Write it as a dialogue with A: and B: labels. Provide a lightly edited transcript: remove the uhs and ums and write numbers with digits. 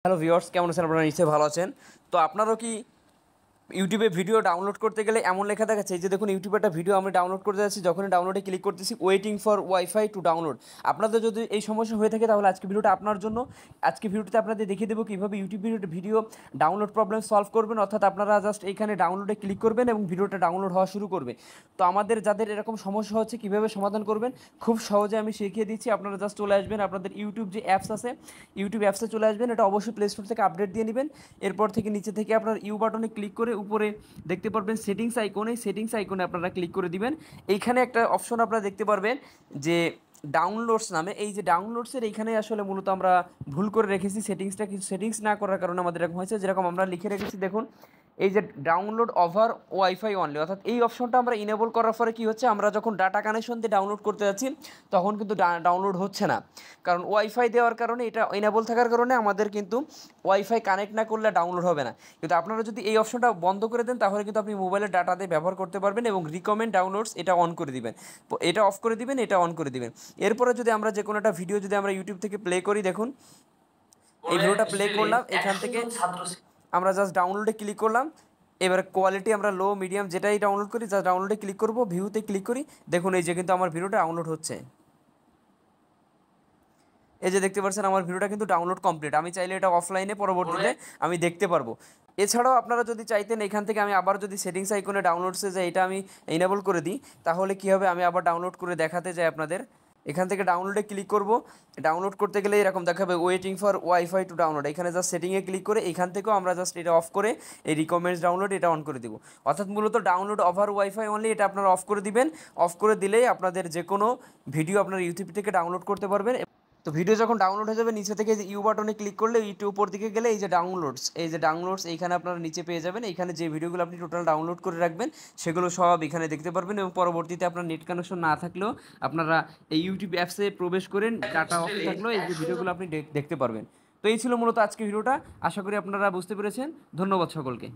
A: Hello viewers, কেমন আছেন? আপনারা নিশ্চয়ই ভালো আছেন। তো আপনারাও কি ইউটিউবে ভিডিও ডাউনলোড করতে গেলে এমন লেখা দেখাচ্ছে, এই যে দেখুন ইউটিউবে একটা ভিডিও আমি ডাউনলোড করতে যাচ্ছি, যখনই ডাউনলোডে ক্লিক করতেছি waiting for wifi to download. আপনাদের যদি এই সমস্যা হয়ে থাকে তাহলে আজকে ভিডিওটা আপনার জন্য। আজকে ভিডিওতে আপনাদের দেখিয়ে দেবো কীভাবে YouTube video download problem solve করবেন। অর্থাৎ আপনারা জাস্ট এইখানে ডাউনলোডে ক্লিক করবেন এবং ভিডিওটা ডাউনলোড হওয়া শুরু করবে। তো আমাদের যাদের এরকম সমস্যা হচ্ছে কীভাবে সমাধান করবেন খুব সহজে আমি শিখিয়ে দিচ্ছি। আপনারা জাস্ট চলে আসবেন আপনাদের ইউটিউব যে অ্যাপস আছে, ইউটিউব অ্যাপসে চলে আসবেন। এটা অবশ্যই প্লে স্টোর থেকে আপডেট দিয়ে নেবেন। এরপর থেকে নিচে থেকে আপনার ইউ বাটনে ক্লিক করে উপরে দেখতে পারবেন সেটিংস আইকনে, সেটিংস আইকনে আপনারা ক্লিক করে দিবেন। এইখানে একটা অপশন আপনারা দেখতে পারবেন যে ডাউনলোডস নামে। এই যে ডাউনলোডসের এইখানে আসলে মূলত আমরা ভুল করে রেখেছি সেটিংসটা, কিছু সেটিংস না করার কারণে আমাদের এরকম হয়েছে। যেরকম আমরা লিখে রেখেছি দেখুন, এই যে ডাউনলোড ওভার ওয়াইফাই অনলি, অর্থাৎ এই অপশনটা আমরা ইনেবল করার পরে কী হচ্ছে, আমরা যখন ডাটা কানেকশন দিয়ে ডাউনলোড করতে যাচ্ছি তখন কিন্তু ডাউনলোড হচ্ছে না। কারণ ওয়াইফাই দেওয়ার কারণে, এটা ইনেবল থাকার কারণে আমাদের কিন্তু ওয়াইফাই কানেক্ট না করলে ডাউনলোড হবে না। কিন্তু আপনারা যদি এই অপশনটা বন্ধ করে দেন তাহলে কিন্তু আপনি মোবাইলের ডাটা দিয়ে ব্যবহার করতে পারবেন এবং রিকমেন্ড ডাউনলোডস এটা অন করে দিবেন, এটা অফ করে দিবেন, এটা অন করে দিবেন। এরপরে যদি আমরা যে কোনো একটা ভিডিও যদি আমরা ইউটিউব থেকে প্লে করি, দেখুন এই ভিডিওটা প্লে করলাম, এখান থেকে আমরা জাস্ট ডাউনলোডে ক্লিক করলাম। এবার কোয়ালিটি আমরা লো মিডিয়াম যেটাই ডাউনলোড করি, জাস্ট ডাউনলোডে ক্লিক করব, ভিউতে ক্লিক করি। দেখুন এই যে কিন্তু আমার ভিডিওটা ডাউনলোড হচ্ছে। এই যে দেখতে পাচ্ছেন আমার ভিডিওটা কিন্তু ডাউনলোড কমপ্লিট। আমি চাইলে এটা অফলাইনে পরবর্তীতে আমি দেখতে পারবো। এছাড়াও আপনারা যদি চাইতেন এখান থেকে আমি আবার যদি সেটিংস আইকনে ডাউনলোডসে যাই, এটা আমি এনেবল করে দিই, তাহলে কী হবে, আমি আবার ডাউনলোড করে দেখাতে যাই আপনাদের। এখান থেকে ডাউনলোডে ক্লিক করব। ডাউনলোড করতে গেলে এরকম দেখাবে waiting for wifi to download. এখানে জাস্ট সেটিংয়ে ক্লিক করে এখান থেকেও আমরা জাস্ট এটা অফ করে এই রিকমেন্ডস ডাউনলোড এটা অন করে দিব। অর্থাৎ মূলত ডাউনলোড ওভার ওয়াইফাই অনলি, এটা আপনারা অফ করে দিবেন। অফ করে দিলেই আপনাদের যে কোনো ভিডিও আপনারা ইউটিউব থেকে ডাউনলোড করতে পারবেন। তো ভিডিও যখন ডাউনলোড হয়ে যাবে, নিচে থেকে যে ইউ বাটনে ক্লিক করলে ইউটিউব উপর দিকে গেলে এই যে ডাউনলোডস, এই যে ডাউনলোডস এইখানে আপনারা নিচে পেয়ে যাবেন। এইখানে যে ভিডিওগুলো আপনি টোটাল ডাউনলোড করে রাখবেন সেগুলো সব এখানে দেখতে পারবেন এবং পরবর্তীতে আপনার নেট কানেকশন না থাকলেও আপনারা এই ইউটিউব অ্যাপসে প্রবেশ করেন, ডাটা অফ থাকলেও এই যে ভিডিওগুলো আপনি দেখতে পারবেন। তো এই ছিল মূলত আজকে ভিডিওটা। আশা করি আপনারা বুঝতে পেরেছেন। ধন্যবাদ সকলকে।